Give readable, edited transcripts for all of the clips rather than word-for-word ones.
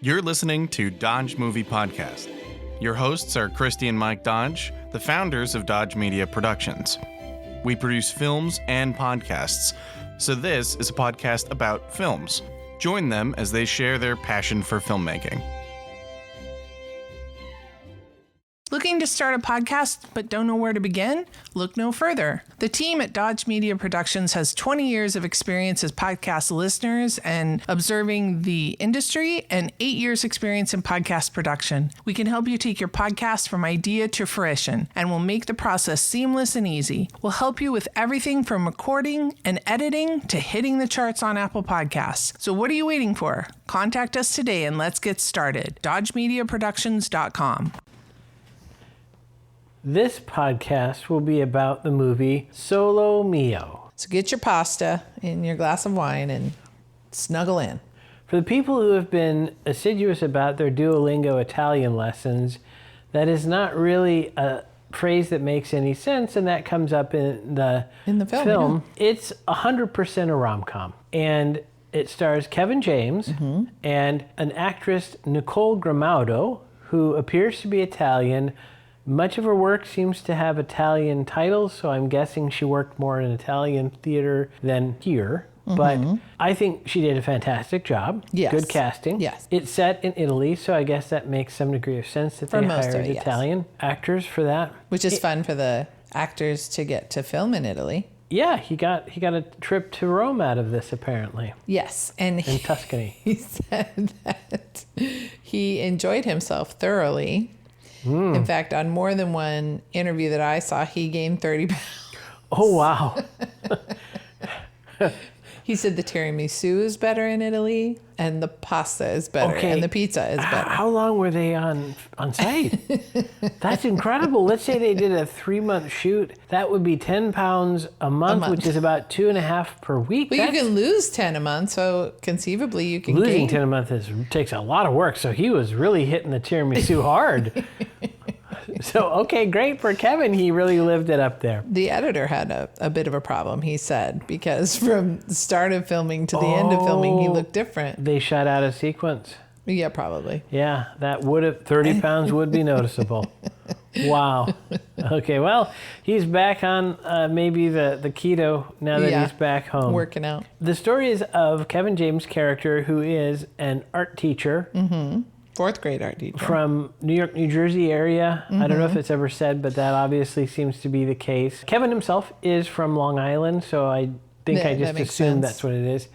You're listening to Dodge Movie Podcast. Your hosts are Christy and Mike Dodge, the founders of Dodge Media Productions. We produce films and podcasts, so this is a podcast about films. Join them as they share their passion for filmmaking. Looking to start a podcast but don't know where to begin? Look no further. The team at Dodge Media Productions has 20 years of experience as podcast listeners and observing the industry and 8 years experience in podcast production. We can help you take your podcast from idea to fruition, and we'll make the process seamless and easy. We'll help you with everything from recording and editing to hitting the charts on Apple Podcasts. So what are you waiting for? Contact us today and let's get started. DodgeMediaProductions.com. This podcast will be about the movie Solo Mio. So get your pasta and your glass of wine and snuggle in. For the people who have been assiduous about their Duolingo Italian lessons, that is not really a phrase that makes any sense, and that comes up in the film. Yeah. It's 100% a rom-com, and it stars Kevin James and an actress, Nicole Grimaudo, who appears to be Italian. Much of her work seems to have Italian titles, so I'm guessing she worked more in Italian theater than here. But I think she did a fantastic job. Yes. Good casting. Yes. It's set in Italy, so I guess that makes some degree of sense that they hired Italian actors for that. Which is fun for the actors to get to film in Italy. Yeah, he got a trip to Rome out of this, apparently. Yes, and in Tuscany. He said that he enjoyed himself thoroughly. In fact, on more than one interview that I saw, he gained 30 pounds. Oh, wow. He said the tiramisu is better in Italy, and the pasta is better, and the pizza is better. How long were they on site? That's incredible. Let's say they did a 3-month shoot. That would be 10 pounds a month, which is about 2.5 per week. Well, you can lose 10 a month, so conceivably you can Losing gain. 10 a month takes a lot of work, so he was really hitting the tiramisu hard. So, okay, great for Kevin. He really lived it up there. The editor had a bit of a problem, he said, because from the start of filming to the end of filming, he looked different. They shot out of sequence. Yeah, probably. Yeah, that would have, 30 pounds would be noticeable. Wow. Okay, well, he's back on maybe the keto now that he's back home. Working out. The story is of Kevin James' character, who is an art teacher. Fourth grade art teacher. From New York, New Jersey area. I don't know if it's ever said, but that obviously seems to be the case. Kevin himself is from Long Island, so I think I just assumed that's what it is.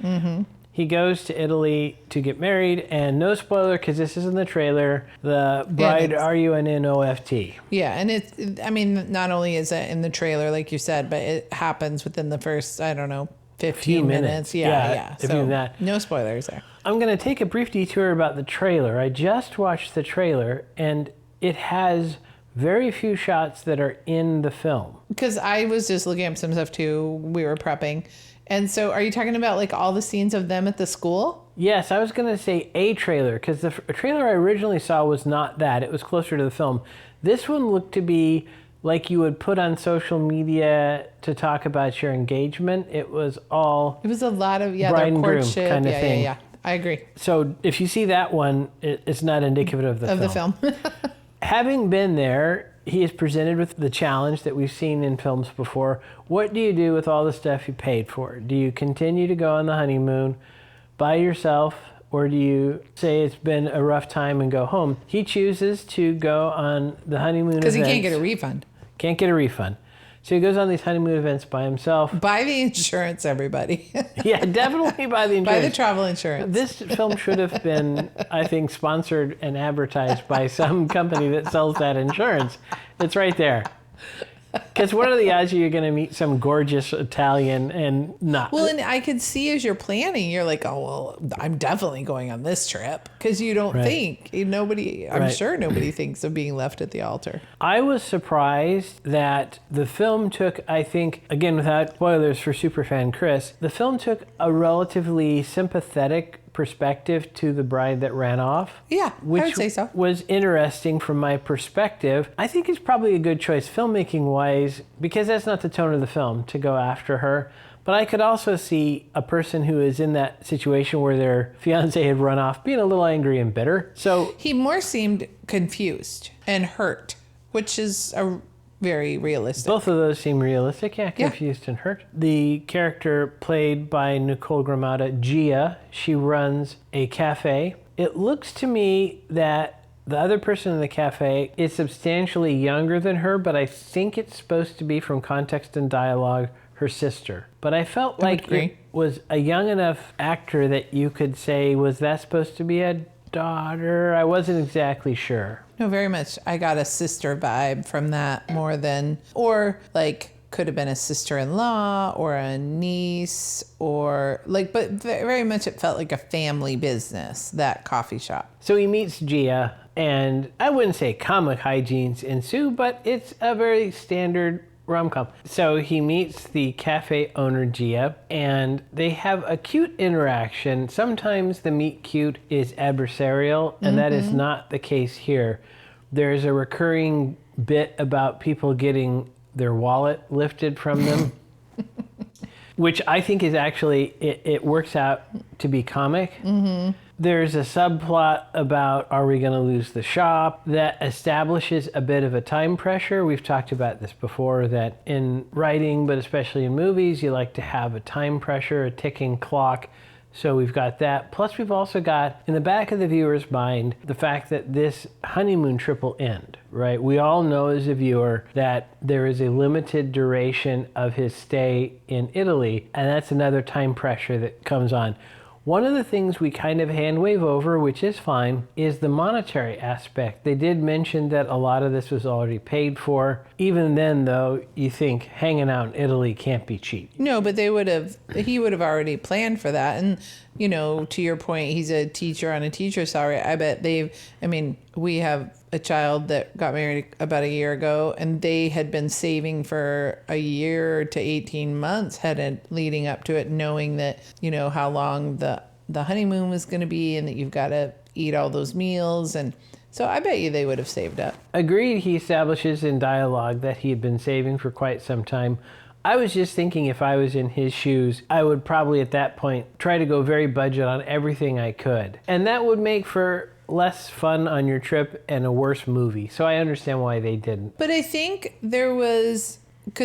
He goes to Italy to get married, and no spoiler because this is in the trailer, the bride R-U-N-N-O-F-T. Yeah, and it's, I mean, not only is it in the trailer, like you said, but it happens within the first, 15 minutes. Yeah. So that. No spoilers there. I'm going to take a brief detour about the trailer. I just watched the trailer, and it has very few shots that are in the film. Because I was just looking up some stuff too. We were prepping. And so are you talking about like all the scenes of them at the school? Yes, I was going to say a trailer, because the trailer I originally saw was not that. It was closer to the film. This one looked to be like you would put on social media to talk about your engagement. It was a lot of bride and groom kind of thing. Yeah. I agree. So if you see that one, it's not indicative of the film. Having been there, he is presented with the challenge that we've seen in films before. What do you do with all the stuff you paid for? Do you continue to go on the honeymoon by yourself, or do you say it's been a rough time and go home? He chooses to go on the honeymoon events. Because he can't get a refund. Can't get a refund. So he goes on these honeymoon events by himself. Buy the insurance, everybody. Yeah, definitely buy the insurance. Buy the travel insurance. This film should have been, I think, sponsored and advertised by some company that sells that insurance. It's right there. Because what are the odds you're going to meet some gorgeous Italian and not? Well, and I could see as you're planning, you're like, oh, well, I'm definitely going on this trip. Because you don't think. I'm sure nobody thinks of being left at the altar. I was surprised that the film took, I think, again, without spoilers for superfan Chris, the film took a relatively sympathetic perspective to the bride that ran off. Yeah, I would say so. Which was interesting from my perspective. I think it's probably a good choice filmmaking-wise, because that's not the tone of the film, to go after her. But I could also see a person who is in that situation where their fiance had run off being a little angry and bitter. So he more seemed confused and hurt, which is a very realistic. Both of those seem realistic. Yeah, confused and hurt. The character played by Nicole Gramada, Gia, she runs a cafe. It looks to me that the other person in the cafe is substantially younger than her, but I think it's supposed to be, from context and dialogue, her sister. But I felt like it was a young enough actor that you could say, was that supposed to be a daughter? I wasn't exactly sure. No, very much. I got a sister vibe from that more than, or like could have been a sister-in-law or a niece or like, but very much it felt like a family business, that coffee shop. So he meets Gia, and I wouldn't say comic hijinks ensue, but it's a very standard rom-com. So he meets the cafe owner, Gia, and they have a cute interaction. Sometimes the meet cute is adversarial, and that is not the case here. There's a recurring bit about people getting their wallet lifted from them, which I think is actually, it works out to be comic. There's a subplot about, are we going to lose the shop, that establishes a bit of a time pressure. We've talked about this before, that in writing, but especially in movies, you like to have a time pressure, a ticking clock. So we've got that. Plus we've also got, in the back of the viewer's mind, the fact that this honeymoon trip will end, right? We all know as a viewer that there is a limited duration of his stay in Italy, and that's another time pressure that comes on. One of the things we kind of hand wave over, which is fine, is the monetary aspect. They did mention that a lot of this was already paid for. Even then, though, you think hanging out in Italy can't be cheap. No, but he would have already planned for that. And, you know, to your point, he's a teacher on a teacher's salary. I bet we have a child that got married about a year ago, and they had been saving for a year to 18 months leading up to it, knowing that, you know, how long the honeymoon was going to be and that you've got to eat all those meals. And so I bet you they would have saved up. Agreed. He establishes in dialogue that he had been saving for quite some time. I was just thinking, if I was in his shoes, I would probably at that point try to go very budget on everything I could. And that would make for less fun on your trip and a worse movie. So I understand why they didn't. But I think because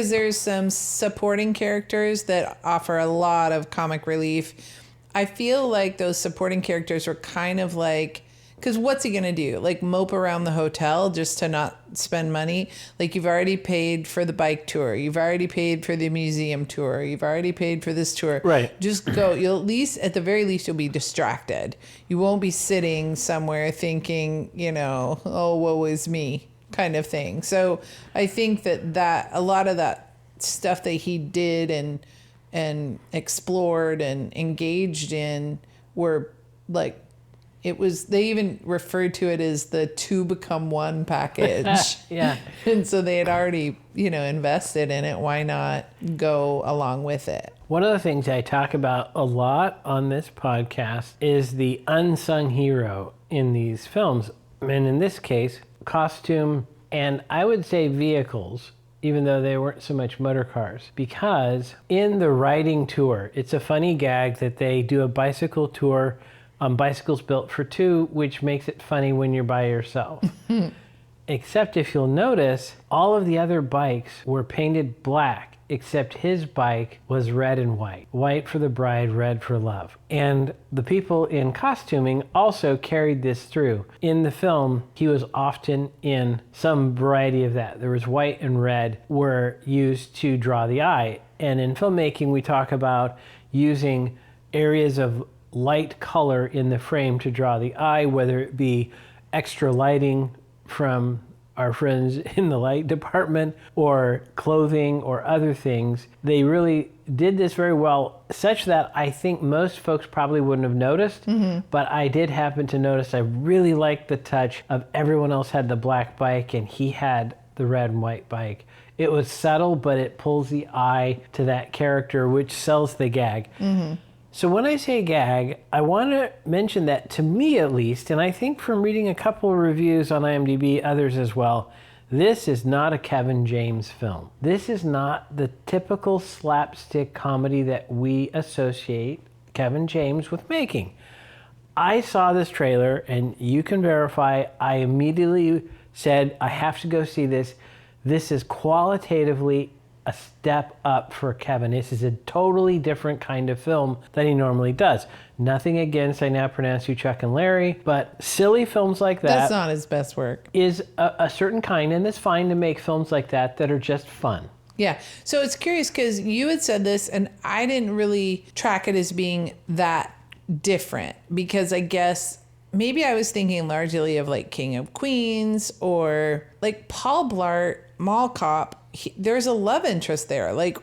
there's some supporting characters that offer a lot of comic relief. I feel like those supporting characters were kind of like, because what's he going to do? Like mope around the hotel just to not spend money? Like, you've already paid for the bike tour. You've already paid for the museum tour. You've already paid for this tour. Right. Just go. You'll at the very least, you'll be distracted. You won't be sitting somewhere thinking, you know, oh, woe is me kind of thing. So I think that a lot of that stuff that he did and explored and engaged in were like, they even referred to it as the two become one package. Yeah. And so they had already, you know, invested in it. Why not go along with it? One of the things I talk about a lot on this podcast is the unsung hero in these films. And in this case, costume, and I would say vehicles, even though they weren't so much motor cars. Because in the riding tour, it's a funny gag that they do a bicycle tour on Bicycles Built for Two, which makes it funny when you're by yourself. Except if you'll notice, all of the other bikes were painted black, except his bike was red and white. White for the bride, red for love. And the people in costuming also carried this through. In the film, he was often in some variety of that. There was white and red were used to draw the eye. And in filmmaking, we talk about using areas of light color in the frame to draw the eye, whether it be extra lighting from our friends in the light department or clothing or other things. They really did this very well, such that I think most folks probably wouldn't have noticed, but I did happen to notice. I really liked the touch of everyone else had the black bike and he had the red and white bike. It was subtle, but it pulls the eye to that character, which sells the gag. So when I say gag, I want to mention that, to me at least, and I think from reading a couple of reviews on IMDb, others as well, This is not a Kevin James film. This is not the typical slapstick comedy that we associate Kevin James with making. I saw this trailer, and you can verify, I immediately said, I have to go see this. This is qualitatively a step up for Kevin. This is a totally different kind of film than he normally does. Nothing against I Now Pronounce You Chuck and Larry, but silly films like that... That's not his best work. ...is a certain kind, and it's fine to make films like that that are just fun. Yeah. So it's curious because you had said this, and I didn't really track it as being that different, because I guess maybe I was thinking largely of like King of Queens or like Paul Blart, Mall Cop. There's a love interest there. Like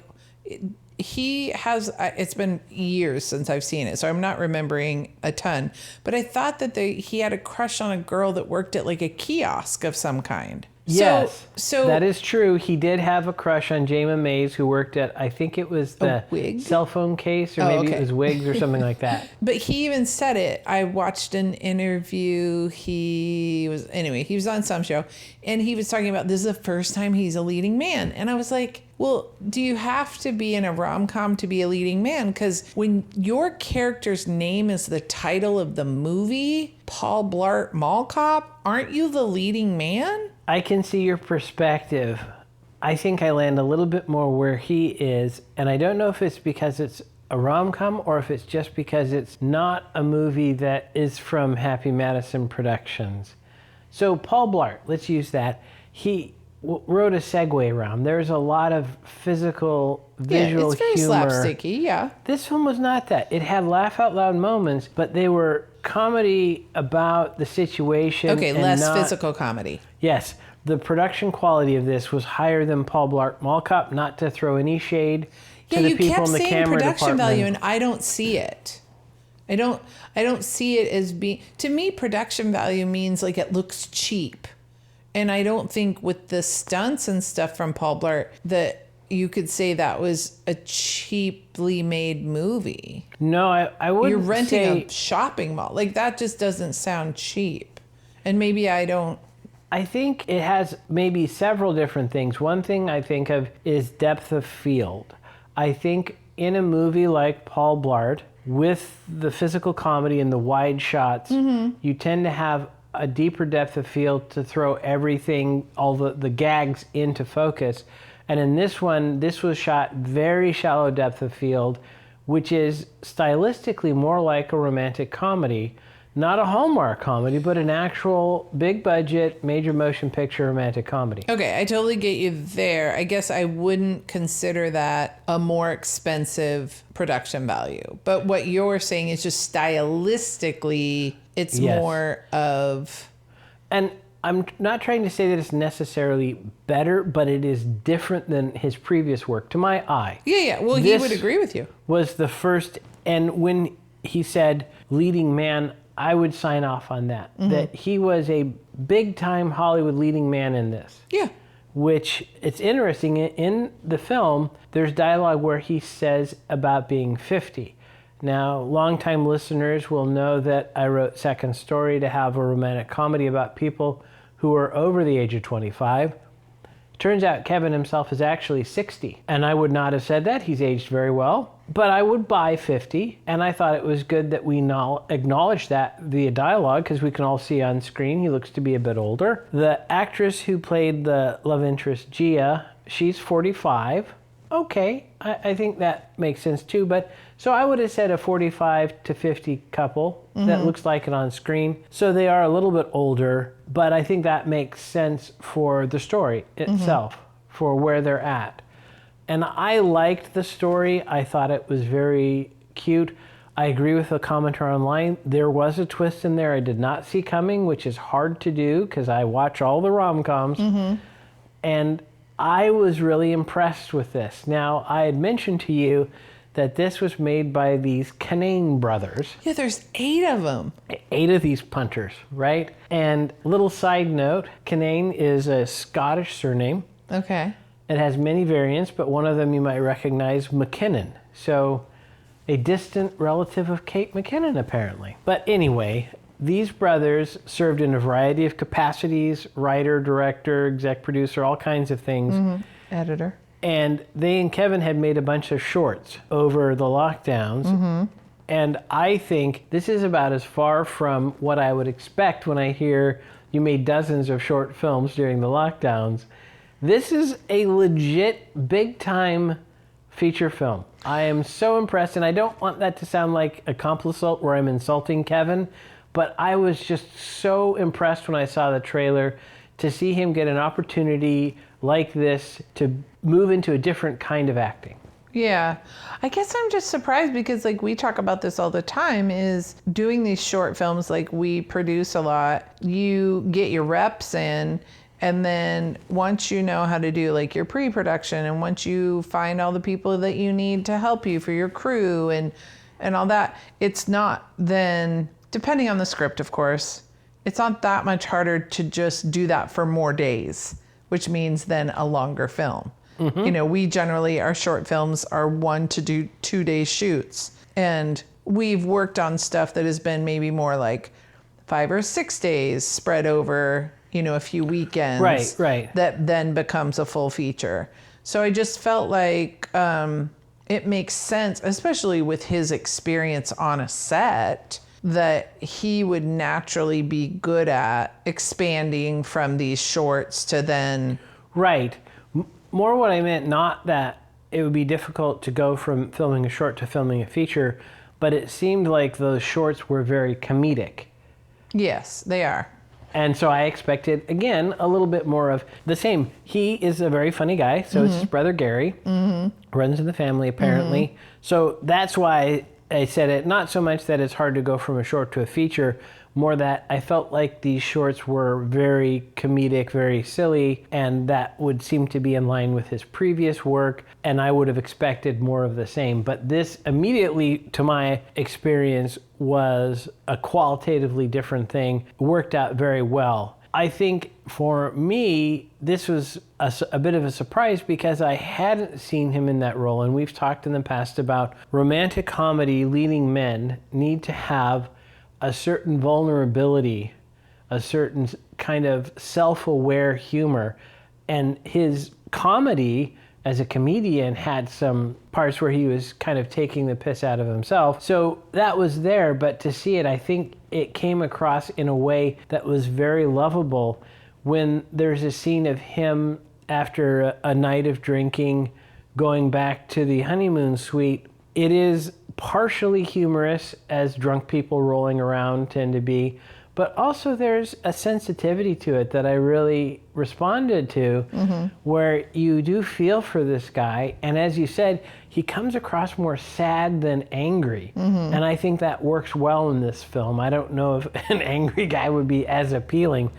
he has, it's been years since I've seen it, so I'm not remembering a ton, but I thought that he had a crush on a girl that worked at like a kiosk of some kind. Yes, so that is true. He did have a crush on Jayma Mays, who worked at, I think it was the cell phone case, or maybe it was Wigs or something like that. But he even said it. I watched an interview. He was on some show, and he was talking about this is the first time he's a leading man. And I was like, well, do you have to be in a rom-com to be a leading man? Because when your character's name is the title of the movie, Paul Blart Mall Cop, aren't you the leading man? I can see your perspective. I think I land a little bit more where he is, and I don't know if it's because it's a rom-com or if it's just because it's not a movie that is from Happy Madison Productions. So Paul Blart, let's use that. He wrote a segue around. There's a lot of physical, visual humor. It's very slapsticky, yeah. This film was not that. It had laugh-out-loud moments, but they were comedy about the situation. Okay, less physical comedy. Yes. The production quality of this was higher than Paul Blart Mall Cop, not to throw any shade to the people in the camera department. Yeah, you kept saying production value, and I don't see it. I don't see it as being... To me, production value means like it looks cheap. And I don't think with the stunts and stuff from Paul Blart that you could say that was a cheaply made movie. No, I wouldn't. You're renting a shopping mall. Like, that just doesn't sound cheap. And maybe I don't... I think it has maybe several different things. One thing I think of is depth of field. I think in a movie like Paul Blart, with the physical comedy and the wide shots, you tend to have a deeper depth of field to throw everything, all the gags into focus. And in this one, this was shot very shallow depth of field, which is stylistically more like a romantic comedy. Not a Hallmark comedy, but an actual big budget, major motion picture romantic comedy. Okay, I totally get you there. I guess I wouldn't consider that a more expensive production value. But what you're saying is just stylistically, it's more of... And I'm not trying to say that it's necessarily better, but it is different than his previous work, to my eye. Yeah. Well, he would agree with you. Was the first, and when he said leading man, I would sign off on that. That he was a big-time Hollywood leading man in this. Yeah. Which, it's interesting, in the film, there's dialogue where he says about being 50. Now, longtime listeners will know that I wrote Second Story to have a romantic comedy about people who are over the age of 25. Turns out Kevin himself is actually 60. And I would not have said that. He's aged very well. But I would buy 50. And I thought it was good that we acknowledge that via dialogue, because we can all see on screen he looks to be a bit older. The actress who played the love interest, Gia, she's 45. Okay, I think that makes sense too. But so I would have said a 45 to 50 couple that looks like it on screen. So they are a little bit older, but I think that makes sense for the story itself, for where they're at. And I liked the story. I thought it was very cute. I agree with the commenter online. There was a twist in there I did not see coming, which is hard to do because I watch all the rom-coms. And I was really impressed with this. Now, I had mentioned to you that this was made by these Canane brothers. Yeah, there's 8 of them. 8 of these punters, right? And little side note, Canane is a Scottish surname. Okay. It has many variants, but one of them you might recognize, McKinnon. So a distant relative of Kate McKinnon, apparently. But anyway, these brothers served in a variety of capacities, writer, director, exec producer, all kinds of things. Editor. And they and Kevin had made a bunch of shorts over the lockdowns. And I think this is about as far from what I would expect when I hear you made dozens of short films during the lockdowns. This is a legit big-time feature film. I am so impressed, and I don't want that to sound like a compliment where I'm insulting Kevin, but I was just so impressed when I saw the trailer to see him get an opportunity like this to move into a different kind of acting. Yeah. I guess I'm just surprised because like we talk about this all the time is doing these short films, like we produce a lot, you get your reps in, and then once you know how to do like your pre-production and once you find all the people that you need to help you for your crew and all that, it's not then, depending on the script, of course, it's not that much harder to just do that for more days, which means then a longer film. You know, we generally, our short films are 1 to 2 day shoots. And we've worked on stuff that has been maybe more like 5 or 6 days spread over, you know, a few weekends. Right. That then becomes a full feature. So I just felt like it makes sense, especially with his experience on a set, that he would naturally be good at expanding from these shorts to then... Right. More what I meant, not that it would be difficult to go from filming a short to filming a feature, but it seemed like those shorts were very comedic. Yes, they are. And so I expected, again, a little bit more of the same. He is a very funny guy, so it's his brother Gary, runs in the family apparently. So that's why I said it, not so much that it's hard to go from a short to a feature, more that I felt like these shorts were very comedic, very silly, and that would seem to be in line with his previous work, and I would have expected more of the same. But this immediately, to my experience, was a qualitatively different thing. It worked out very well. I think for me, this was a bit of a surprise because I hadn't seen him in that role, and we've talked in the past about romantic comedy leading men need to have a certain vulnerability, a certain kind of self-aware humor. And his comedy as a comedian had some parts where he was kind of taking the piss out of himself. So that was there, but to see it, I think it came across in a way that was very lovable when there's a scene of him after a night of drinking, going back to the honeymoon suite. It is partially humorous, as drunk people rolling around tend to be, but also there's a sensitivity to it that I really responded to, where you do feel for this guy, and as you said, he comes across more sad than angry, and I think that works well in this film. I don't know if an angry guy would be as appealing.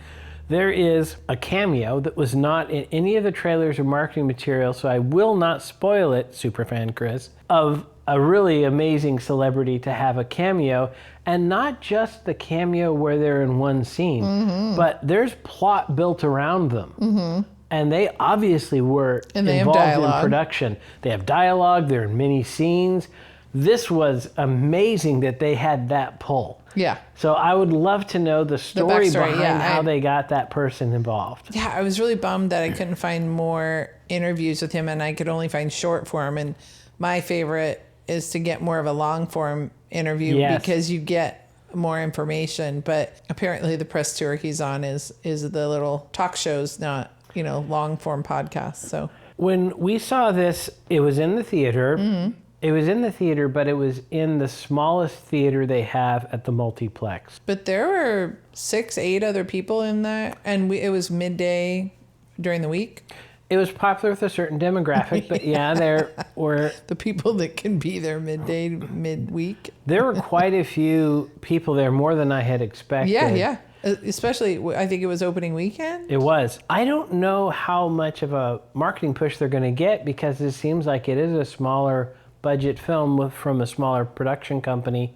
There is a cameo that was not in any of the trailers or marketing material, so I will not spoil it, superfan Chris, of a really amazing celebrity to have a cameo, and not just the cameo where they're in one scene, but there's plot built around them. And they obviously were involved in production. They have dialogue, they're in many scenes. This was amazing that they had that pull. Yeah. So I would love to know the story behind how they got that person involved. Yeah, I was really bummed that I couldn't find more interviews with him and I could only find short form. And my favorite is to get more of a long form interview because you get more information. But apparently the press tour he's on is the little talk shows, not, you know, long form podcasts. So when we saw this, it was in the theater. It was in the theater, but it was in the smallest theater they have at the multiplex. But there were 6-8 other people in there, and it was midday during the week. It was popular with a certain demographic, but there were... The people that can be there midday, midweek. There were quite a few people there, more than I had expected. Yeah. Especially, I think it was opening weekend. It was. I don't know how much of a marketing push they're going to get because it seems like it is a smaller budget film from a smaller production company.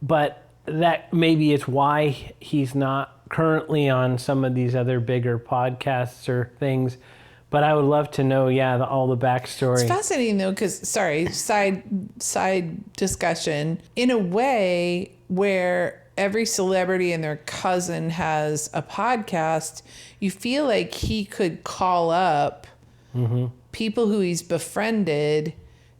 But that maybe it's why he's not currently on some of these other bigger podcasts or things. But I would love to know, all the backstory. It's fascinating though, because side discussion. In a way where every celebrity and their cousin has a podcast, you feel like he could call up people who he's befriended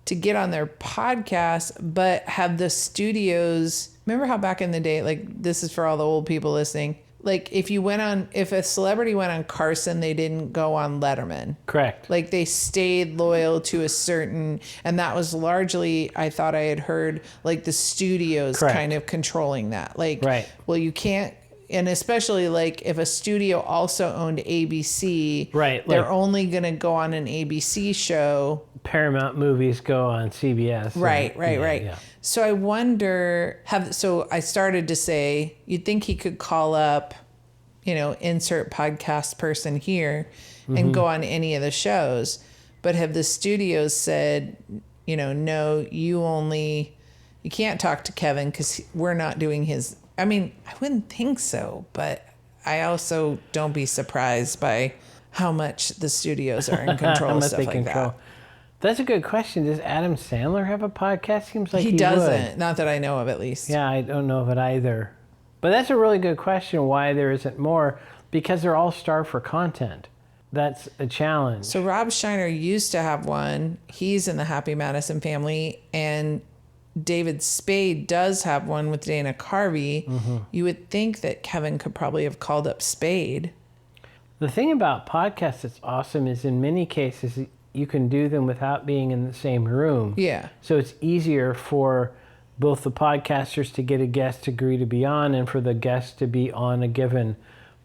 to get on their podcast, but have the studios. Remember how back in the day, like, this is for all the old people listening, like if a celebrity went on Carson, they didn't go on Letterman. Correct. Like they stayed loyal to a certain, and that was largely, I thought I had heard, like the studios kind of controlling that. Like, well, you can't, and especially like if a studio also owned ABC, they're only going to go on an ABC show. Paramount movies go on CBS. Right. Yeah. So I wonder, so I started to say, you'd think he could call up, insert podcast person here and go on any of the shows. But have the studios said, no, you can't talk to Kevin because we're not doing his. I mean, I wouldn't think so, but I also don't be surprised by how much the studios are in control of stuff like that. That's a good question. Does Adam Sandler have a podcast? Seems like he doesn't. Would. Not that I know of, at least. Yeah, I don't know of it either. But that's a really good question, why there isn't more, because they're all starved for content. That's a challenge. So Rob Schneider used to have one. He's in the Happy Madison family, and David Spade does have one with Dana Carvey. You would think that Kevin could probably have called up Spade. The thing about podcasts that's awesome is in many cases you can do them without being in the same room. Yeah. So it's easier for both the podcasters to get a guest to agree to be on and for the guest to be on a given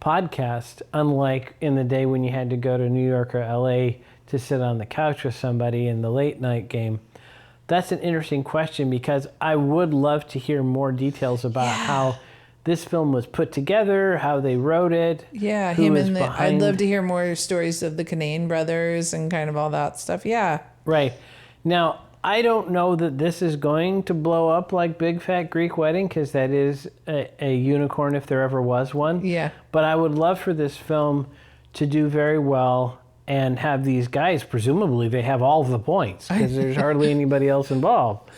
podcast, unlike in the day when you had to go to New York or LA to sit on the couch with somebody in the late night game. That's an interesting question because I would love to hear more details about how this film was put together, how they wrote it. Yeah, I'd love to hear more stories of the Kinane brothers and kind of all that stuff. Yeah. Right. Now, I don't know that this is going to blow up like Big Fat Greek Wedding because that is a unicorn if there ever was one. Yeah. But I would love for this film to do very well and have these guys, presumably they have all the points because there's hardly anybody else involved.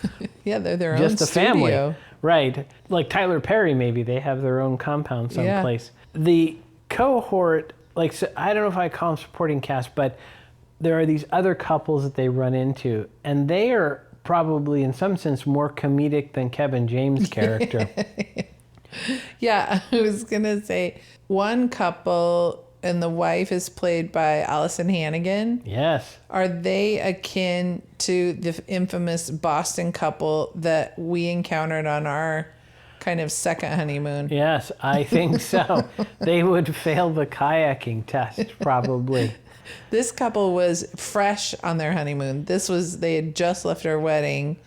Yeah, they're their Just own a family. studio. Right. Like Tyler Perry, maybe. They have their own compound someplace. Yeah. The cohort, so I don't know if I call them supporting cast, but there are these other couples that they run into, and they are probably, in some sense, more comedic than Kevin James' character. Yeah, I was going to say, one couple, and the wife is played by Allison Hannigan. Yes. Are they akin to the infamous Boston couple that we encountered on our kind of second honeymoon? Yes, I think so. They would fail the kayaking test, probably. This couple was fresh on their honeymoon. They had just left our wedding,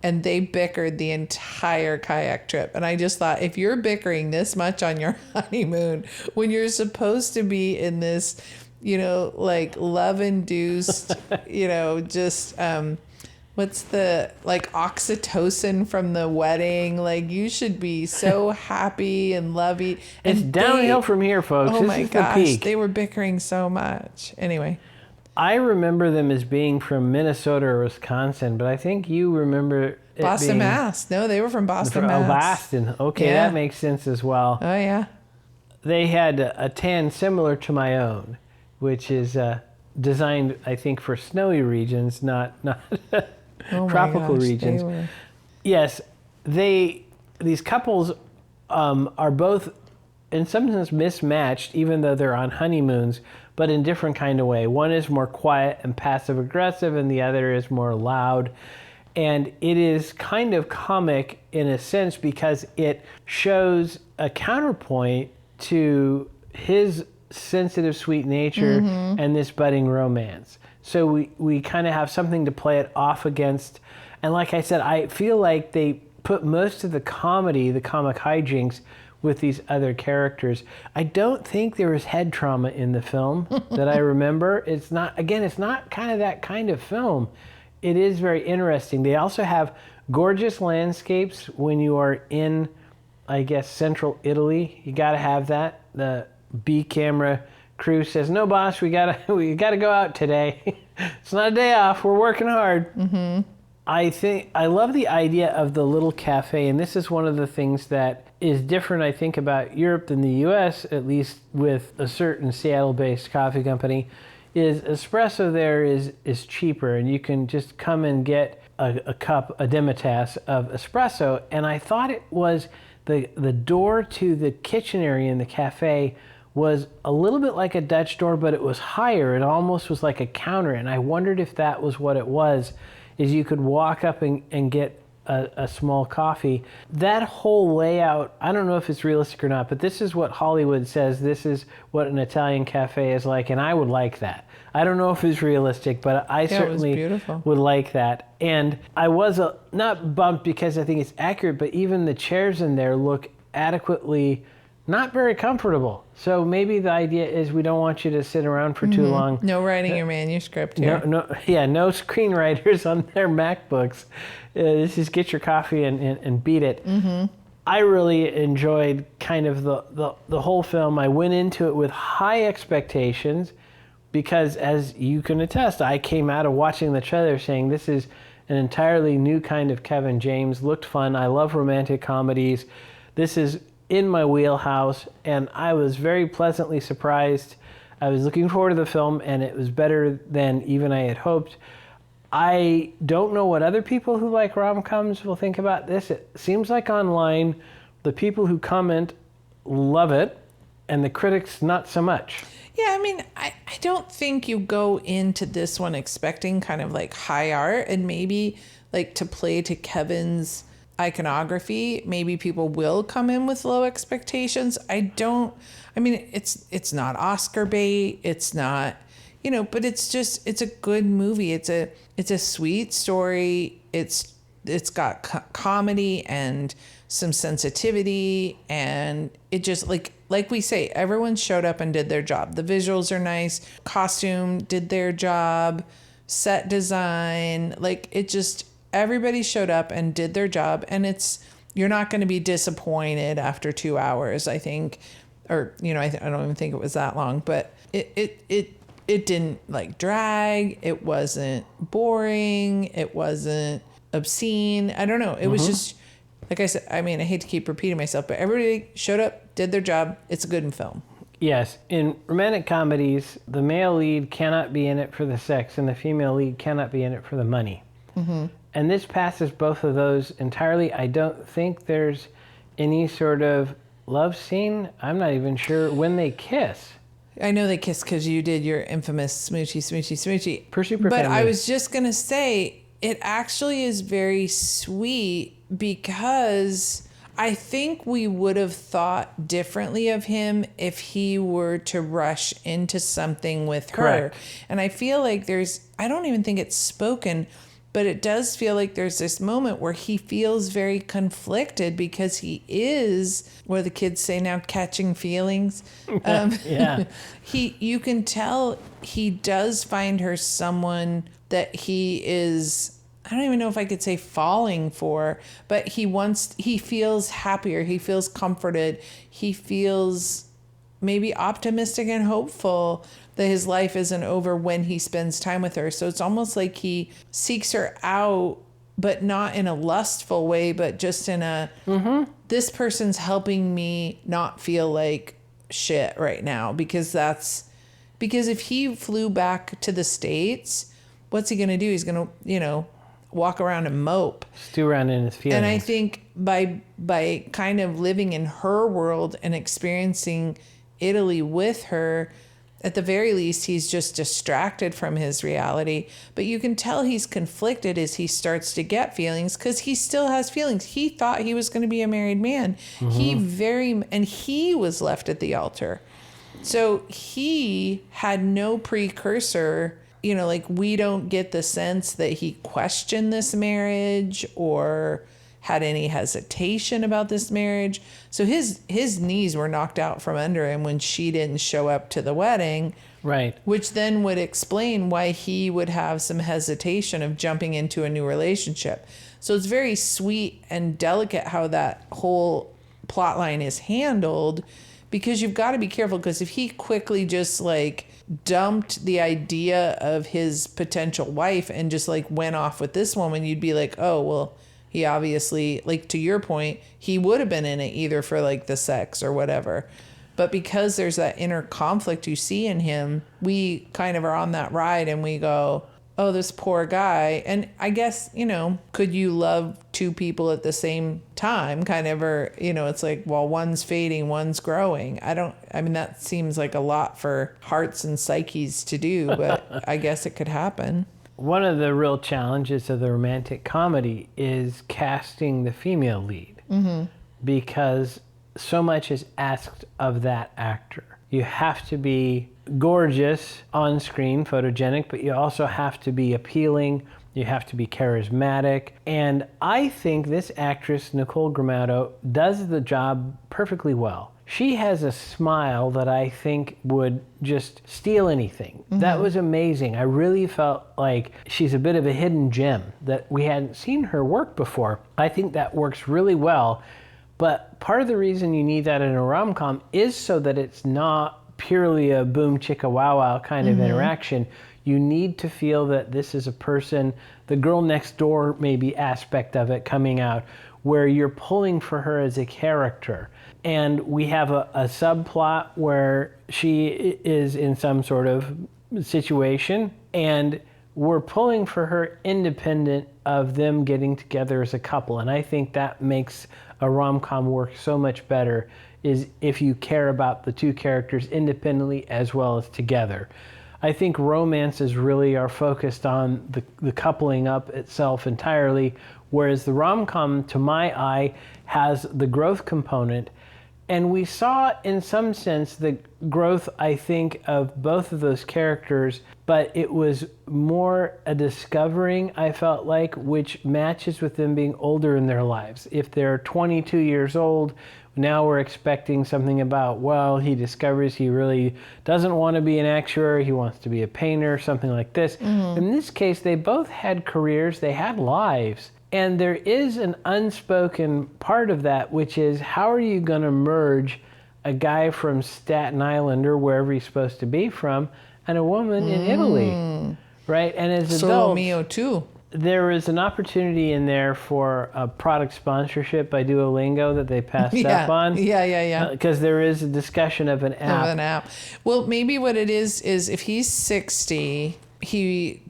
and they bickered the entire kayak trip. And I just thought, if you're bickering this much on your honeymoon, when you're supposed to be in this, love-induced, what's the, oxytocin from the wedding? You should be so happy and lovey. It's downhill from here, folks. Oh, this my is gosh. the peak. They were bickering so much. Anyway. I remember them as being from Minnesota or Wisconsin, but I think you remember it Boston, being... Mass. No, they were from Boston, Mass. Oh, Boston. Okay, that makes sense as well. Oh, yeah. They had a tan similar to my own, which is designed, I think, for snowy regions, not tropical regions. Yes, these couples are both, in some sense, mismatched, even though they're on honeymoons, but in different kind of way. One is more quiet and passive aggressive, and the other is more loud. And it is kind of comic in a sense because it shows a counterpoint to his sensitive, sweet nature and this budding romance. So we kind of have something to play it off against. And like I said, I feel like they put most of the comedy, the comic hijinks, with these other characters. I don't think there was head trauma in the film that I remember. It's not kind of that kind of film. It is very interesting. They also have gorgeous landscapes when you are in, I guess, central Italy. You got to have that. The B camera crew says, "No, boss, we gotta go out today. It's not a day off. We're working hard." I love the idea of the little cafe, and this is one of the things that is different, I think, about Europe than the US, at least with a certain Seattle-based coffee company, is espresso there is cheaper, and you can just come and get a cup, a demitasse of espresso. And I thought it was the door to the kitchen area in the cafe was a little bit like a Dutch door, but it was higher. It almost was like a counter, and I wondered if that was what it was, is you could walk up and get a small coffee. That whole layout, I don't know if it's realistic or not, but this is what Hollywood says this is what an Italian cafe is like, and I would like that. I don't know if it's realistic, but I certainly would like that. And I was not bumped because I think it's accurate, but even the chairs in there look adequately not very comfortable. So maybe the idea is we don't want you to sit around for too long. No writing your manuscript here. No screenwriters on their MacBooks. This is get your coffee and beat it. Mm-hmm. I really enjoyed kind of the whole film. I went into it with high expectations because, as you can attest, I came out of watching the trailer saying this is an entirely new kind of Kevin James. Looked fun. I love romantic comedies. This is in my wheelhouse, and I was very pleasantly surprised. I was looking forward to the film, and it was better than even I had hoped. I don't know what other people who like rom-coms will think about this. It seems like online, the people who comment love it, and the critics not so much. Yeah, I mean, I don't think you go into this one expecting kind of like high art, and maybe like to play to Kevin's iconography, maybe people will come in with low expectations. It's not Oscar bait. It's not, but it's a good movie. It's a sweet story. It's got comedy and some sensitivity, and it just like we say, everyone showed up and did their job. The visuals are nice. Costume did their job. Set design, everybody showed up and did their job, and you're not going to be disappointed after 2 hours, I think, or I don't even think it was that long, but it didn't drag. It wasn't boring. It wasn't obscene. I don't know. It was just, like I said, I hate to keep repeating myself, but everybody showed up, did their job. It's a good film. Yes. In romantic comedies, the male lead cannot be in it for the sex, and the female lead cannot be in it for the money. Mm-hmm. And this passes both of those entirely. I don't think there's any sort of love scene. I'm not even sure when they kiss. I know they kiss because you did your infamous smoochy. Super but family. I was just going to say, it actually is very sweet because I think we would have thought differently of him if he were to rush into something with her. Correct. And I feel like I don't even think it's spoken, but it does feel like there's this moment where he feels very conflicted because he is, what do the kids say now, catching feelings. Yeah. You can tell he does find her someone that he is, I don't even know if I could say falling for, but he feels happier. He feels comforted. He feels maybe optimistic and hopeful that his life isn't over when he spends time with her. So it's almost like he seeks her out, but not in a lustful way, but just in a, this person's helping me not feel like shit right now. Because if he flew back to the States, what's he going to do? He's going to, walk around and mope. Stew around in his feelings. And I think by kind of living in her world and experiencing Italy with her, at the very least, he's just distracted from his reality. But you can tell he's conflicted as he starts to get feelings because he still has feelings. He thought he was going to be a married man. Mm-hmm. And he was left at the altar. So he had no precursor. We don't get the sense that he questioned this marriage or had any hesitation about this marriage. So his knees were knocked out from under him when she didn't show up to the wedding. Right. Which then would explain why he would have some hesitation of jumping into a new relationship. So it's very sweet and delicate how that whole plot line is handled because you've got to be careful, because if he quickly just like dumped the idea of his potential wife and just like went off with this woman, you'd be like, oh, well, he obviously, like to your point, he would have been in it either for like the sex or whatever. But because there's that inner conflict you see in him, we kind of are on that ride and we go, oh, this poor guy. And I guess, you know, could you love two people at the same time? Kind of, or, you know, it's like, well, one's fading, one's growing. I mean, that seems like a lot for hearts and psyches to do, but I guess it could happen. One of the real challenges of the romantic comedy is casting the female lead, because so much is asked of that actor. You have to be gorgeous on screen, photogenic, but you also have to be appealing. You have to be charismatic. And I think this actress, Nicole Gramato, does the job perfectly well. She has a smile that I think would just steal anything. That was amazing. I really felt like she's a bit of a hidden gem that we hadn't seen her work before. I think that works really well. But part of the reason you need that in a rom-com is so that it's not purely a boom chicka wow wow kind of interaction. You need to feel that this is a person, the girl next door maybe aspect of it coming out, where you're pulling for her as a character. And we have a subplot where she is in some sort of situation, and we're pulling for her independent of them getting together as a couple. And I think that makes a rom-com work so much better, is if you care about the two characters independently as well as together. I think romances really are focused on the coupling up itself entirely, whereas the rom-com, to my eye, has the growth component. And we saw, in some sense, the growth, I think, of both of those characters, but it was more a discovering, I felt like, which matches with them being older in their lives. If they're 22 years old, now we're expecting something about, well, he discovers he really doesn't want to be an actuary, he wants to be a painter, something like this. In this case, they both had careers, they had lives. And there is an unspoken part of that, which is, how are you going to merge a guy from Staten Island or wherever he's supposed to be from and a woman in Italy, right? And as adults, Solo Mio too. There is an opportunity in there for a product sponsorship by Duolingo that they passed up on. Yeah. Because there is a discussion of an app. Well, maybe what it is if he's 60... he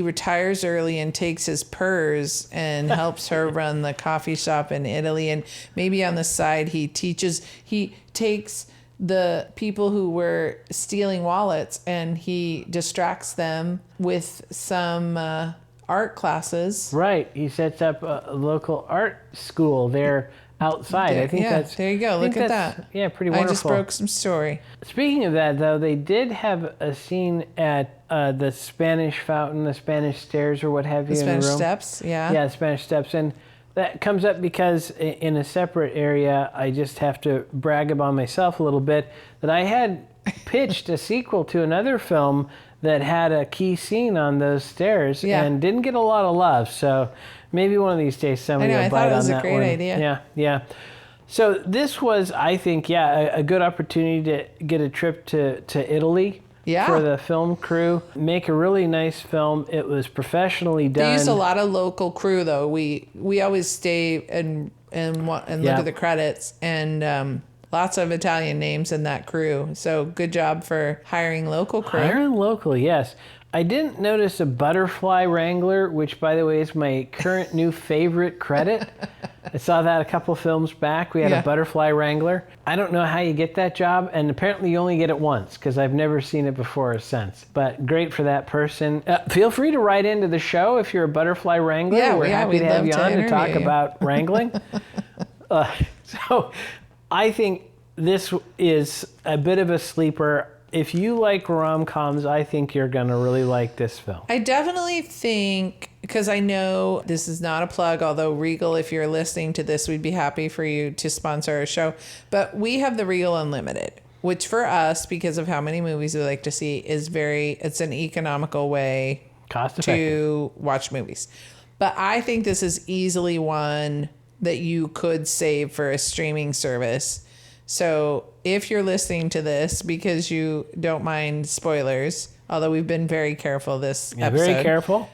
retires early and takes his PERS and helps her run the coffee shop in Italy. And maybe on the side, he takes the people who were stealing wallets and he distracts them with some art classes. Right. He sets up a local art school there outside. I think that's... There you go. Look at that. Yeah, pretty wonderful. I just broke some story. Speaking of that, though, they did have a scene at the Spanish fountain, the Spanish stairs, or what have you, the in the room. Spanish steps, yeah. Yeah, the Spanish steps. And that comes up because in a separate area, I just have to brag about myself a little bit, that I had pitched a sequel to another film that had a key scene on those stairs and didn't get a lot of love. So maybe one of these days somebody will bite on that one. I thought it was a great idea. Yeah. So this was, I think, a good opportunity to get a trip to Italy for the film crew. Make a really nice film. It was professionally done. They used a lot of local crew, though. We always stay and look at the credits, and lots of Italian names in that crew. So good job for hiring local crew. Hiring local, yes. I didn't notice a butterfly wrangler, which, by the way, is my current new favorite credit. I saw that a couple films back. We had a butterfly wrangler. I don't know how you get that job, and apparently you only get it once, because I've never seen it before or since. But great for that person. Feel free to write into the show if you're a butterfly wrangler. We're happy to have you on to talk about wrangling. So I think this is a bit of a sleeper. If you like rom-coms, I think you're going to really like this film. I definitely think, because I know this is not a plug, although Regal, if you're listening to this, we'd be happy for you to sponsor our show. But we have the Regal Unlimited, which for us, because of how many movies we like to see, it's an economical way to watch movies. But I think this is easily one that you could save for a streaming service, So if you're listening to this because you don't mind spoilers, although we've been very careful this episode. Very careful.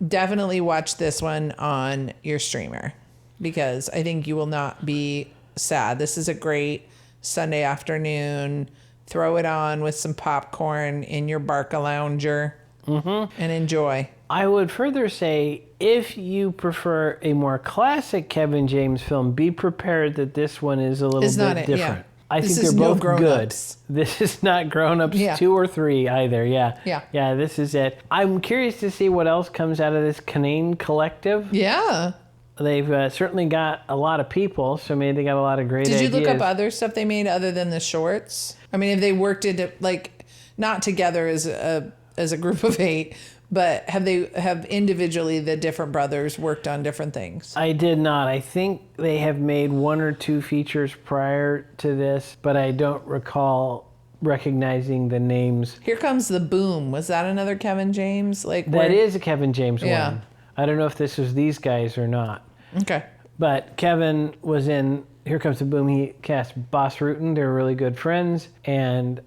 Definitely watch this one on your streamer because I think you will not be sad. This is a great Sunday afternoon. Throw it on with some popcorn in your Barca-Lounger and enjoy. I would further say, if you prefer a more classic Kevin James film, be prepared that this one is a little bit different. Yeah. I think they're both good. This is not Grown Ups 2 or 3 either. Yeah. This is it. I'm curious to see what else comes out of this Canaan Collective. Yeah. They've certainly got a lot of people, so maybe they got a lot of great ideas. Did you look up other stuff they made other than the shorts? I mean, if they worked it like not together as a group of 8, but have individually the different brothers worked on different things? I did not. I think they have made 1 or 2 features prior to this, but I don't recall recognizing the names. Here Comes the Boom. Was that another Kevin James? That is a Kevin James one. I don't know if this was these guys or not. Okay. But Kevin was in Here Comes the Boom. He cast Boss Rutan. They were really good friends. And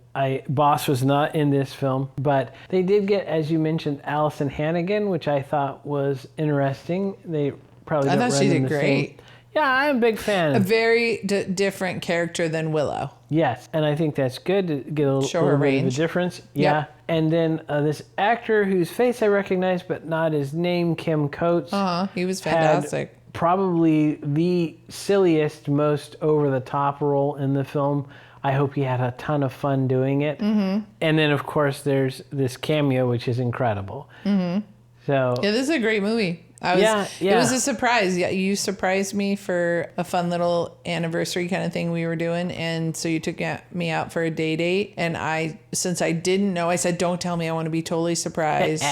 Boss was not in this film. But they did get, as you mentioned, Allison Hannigan, which I thought was interesting. They probably don't I thought she did great. Yeah, I'm a big fan. A very different character than Willow. Yes, and I think that's good to get a little bit of a difference. Yeah. Yep. And then this actor whose face I recognize but not his name, Kim Coates. He was fantastic. Had probably the silliest, most over-the-top role in the film. I hope he had a ton of fun doing it. And then, of course, there's this cameo, which is incredible. So yeah, this is a great movie. It was a surprise. Yeah, you surprised me for a fun little anniversary kind of thing we were doing, and so you took me out for a date. And since I didn't know, I said, "Don't tell me. I want to be totally surprised."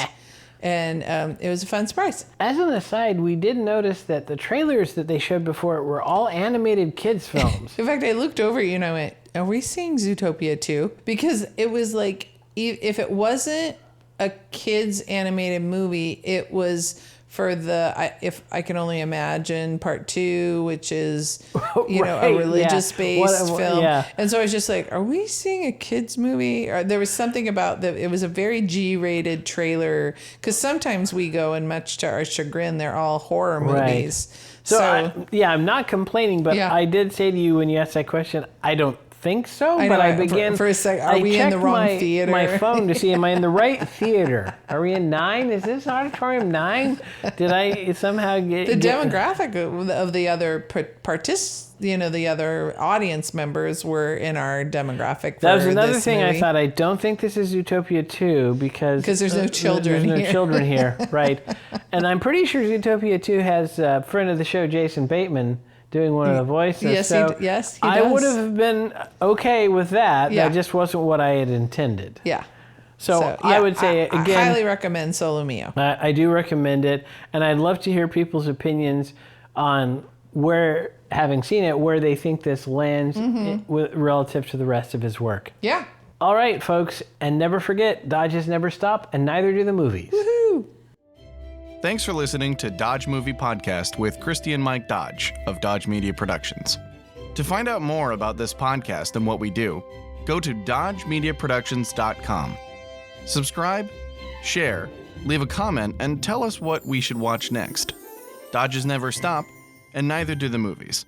And it was a fun surprise. As an aside, we did notice that the trailers that they showed before were all animated kids films. In fact, I looked over you and I went, "Are we seeing Zootopia 2?" Because it was like, if it wasn't a kids animated movie, it was for if I Can Only Imagine Part 2, which is, a religious-based film. Yeah. And so I was just like, are we seeing a kids movie? Or there was something about it was a very G-rated trailer, because sometimes we go, and much to our chagrin, they're all horror movies. Right. So I'm not complaining, but I did say to you when you asked that question, I don't think so, but I began for a second. Are we in the wrong theater? My phone to see, am I in the right theater? Are we in 9? Is this auditorium 9? Did I somehow get the demographic of the other the other audience members were in our demographic? That was another thing movie. I thought. I don't think this is Zootopia 2 because there's no children. There's no children here, right? And I'm pretty sure Zootopia 2 has a friend of the show, Jason Bateman, doing one of the voices. Yes, so he does. I would have been okay with that. Yeah. That just wasn't what I had intended. Yeah. So I would say, again, I highly recommend Solo Mio. I do recommend it. And I'd love to hear people's opinions on where, having seen it, where they think this lands relative to the rest of his work. Yeah. All right, folks. And never forget, Dodges never stop, and neither do the movies. Woohoo! Thanks for listening to Dodge Movie Podcast with Christy and Mike Dodge of Dodge Media Productions. To find out more about this podcast and what we do, go to dodgemediaproductions.com. Subscribe, share, leave a comment, and tell us what we should watch next. Dodges never stop, and neither do the movies.